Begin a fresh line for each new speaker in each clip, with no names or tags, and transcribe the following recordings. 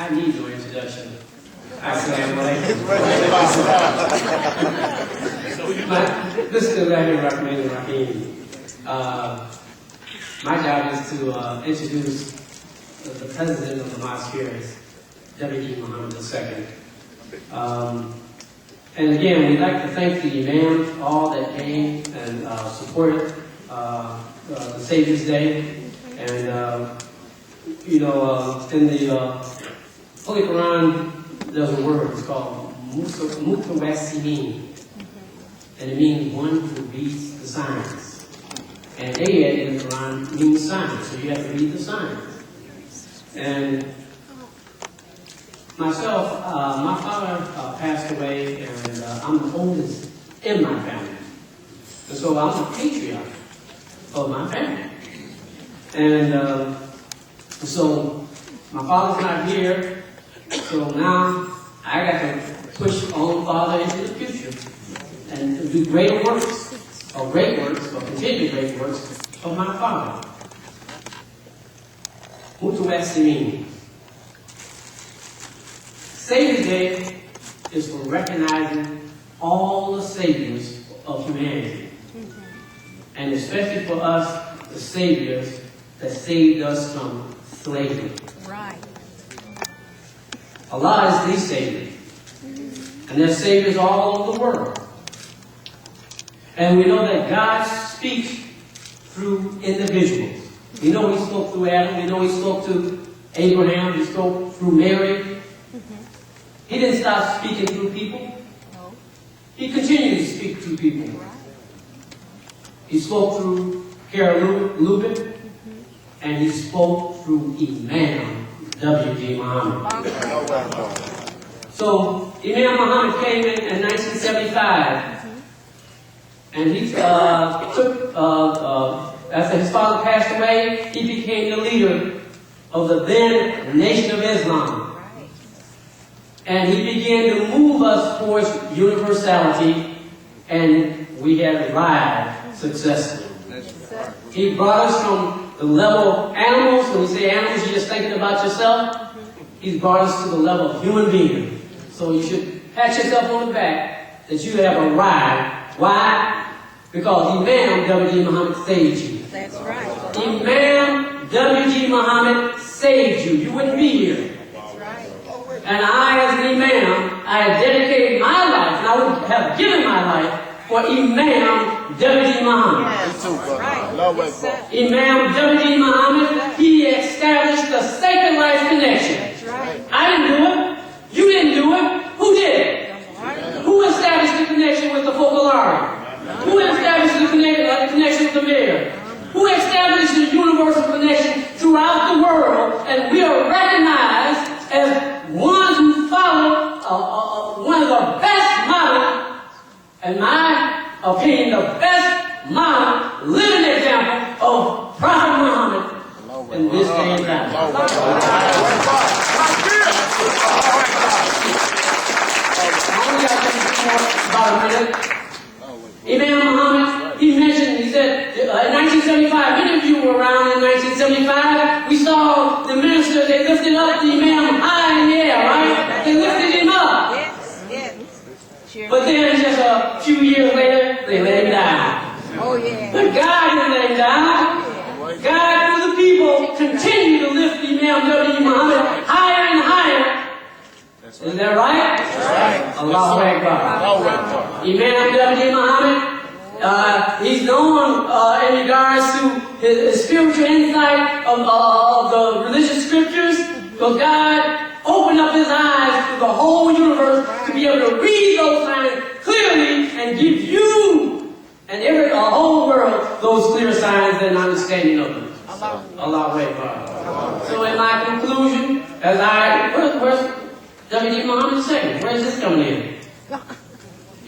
I need no introduction. Assalamu alaikum. This is Rahim. My job is to introduce the president of the mosque here, Deen Mohammed II. And again, we'd like to thank the Imam, all that came and supported the Savior's Day. And, in the Holy Quran, there's a word, it's called Mutawassimin. And it means one who reads the signs. And ayat in the Quran means signs, so you have to read the signs. And myself, my father passed away, and I'm the oldest in my family. And so I'm the patriarch of my family. And so my father's not here, so now I got to push on Father into the future and do greater works, or great works, or continue great works of my father. Mutawassimin. Savior's Day is for recognizing all the saviors of humanity. And especially for us, the saviors that saved us from slavery.
Right.
Allah is the savior. And there's saviors all over the world. And we know that God speaks through individuals. We know He spoke through Adam. We know He spoke to Abraham. He spoke through Mary. He didn't stop speaking through people.
No.
He continued to speak through people.
Right.
He spoke through Lubin, and He spoke through Imam, Deen Mohammed. So Imam Mohammed came in 1975, and he took, after his father passed away, he became the leader of the then Nation of Islam. And he began to move us towards universality, and we have arrived successfully. He brought us from the level of animals. When you say animals, you're just thinking about yourself. He's brought us to the level of human being. So you should pat yourself on the back that you have arrived. Why? Because Imam Deen Mohammed saved you.
That's right.
Imam Deen Mohammed saved you. You wouldn't be here.
That's right.
And I, as an Imam, I have dedicated my life, and I would have given my life for Imam Deen Mohammed.
Yes. Right. Yes,
Imam Deen Mohammed, he established the sacred life connection.
that's right.
I didn't do it. You didn't do it. Who did it? Who established the connection with the Focolari? Who established the connection with the mayor? Who established the universal connection throughout the world? And we are recognized as ones who follow one of the best models, in my opinion, the best model, living example of Prophet Muhammad in this day and time. About a minute. Imam Muhammad, he mentioned, he said, in 1975, many of you were around in 1975, we saw the minister, they lifted up the Imam high in the air, right? They lifted him up.
Yes, yes. Sure.
But then just a few years later, they let him down.
Oh, yeah.
But God didn't let him down. God, through the people, continued to lift Imam Deen Mohammed higher and higher. Is that right?
That's right.
Allahu Akbar. Imam Deen Mohammed, he's known in regards to his spiritual insight of the religious scriptures, but God opened up his eyes to the whole universe to be able to read those signs clearly and give you and the whole world those clear signs and understanding of them. Allahu Akbar. So in my conclusion, as where's Deen Mohammed II? Where is this coming in?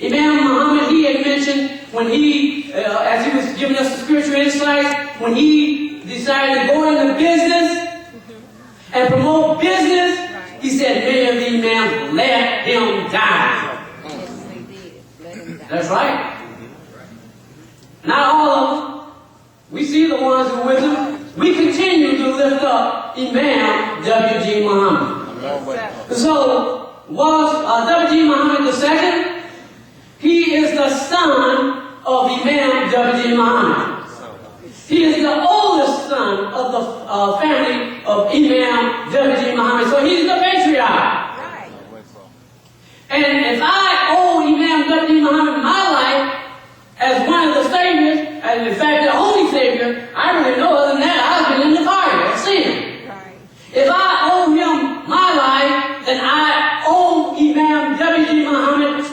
Imam Muhammad, he had mentioned when he, as he was giving us the spiritual insight, when he decided to go into business and promote business, he said, many of the imams let him die.
Yes, they did. Let him die.
That's right. Not all of them. We see the ones who are with him. We continue to lift up Imam Deen Mohammed. So, was W.G. Muhammad II, he is the son of Imam W.G. Muhammad. He is the oldest son of the family of Imam W.G. Muhammad. So he's the patriarch.
Right.
And if I owe Imam W.G. Muhammad my life as one of the saviors, and in fact the only savior, I really know other than that, I've been in the fire of sin.
Right.
If I owe him my life, then I owe Imam W.G. Muhammad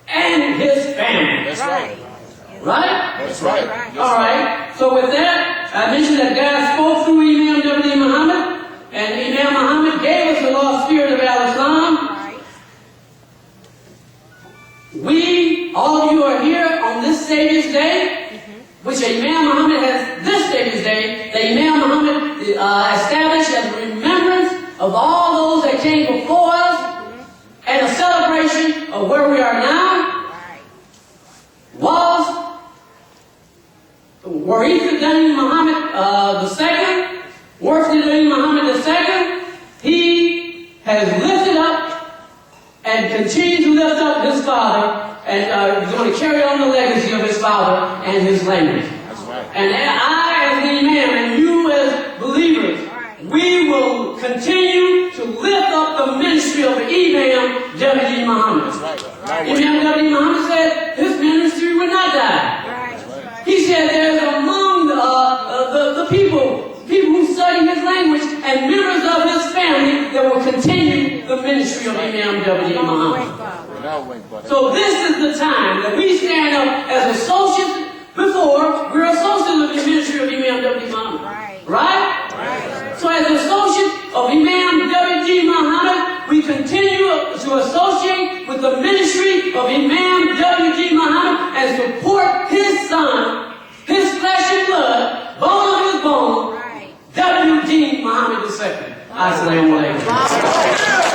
and his family.
That's right.
Right?
That's right.
Right.
All right. So with that, I mentioned that God spoke through Imam W.G. Muhammad, and Imam Muhammad gave us the lost spirit of Al-Islam.
Right.
We, all of you are here on this Savior's Day, which Imam Muhammad has this Savior's Day, that Imam Muhammad established as a remembrance of all those that came before us, and a celebration of where we are now, was Warith Deen Muhammad II, Warith Deen Muhammad II. He has lifted up and continues to lift up his father, and is going to carry on the legacy of his father and his language.
That's right.
And I, as the Imam, and you as believers, we will continue to lift up the ministry of Imam W.G. Muhammad.
That's right.
Imam W.G. Muhammad said his ministry would not die.
Right.
He said there's among the people who study his language and members of his family that will continue the ministry of Imam W.G. Muhammad. So this is the time that we stand up as associates. Before, we're associates of the ministry of Imam W.G. Muhammad. Right? So as associates of Imam W.G. Muhammad, we continue to associate with the ministry of Imam W.G. Muhammad and support his son, his flesh and blood, bone of his bone, W.G. Muhammad II. Assalamu alaikum.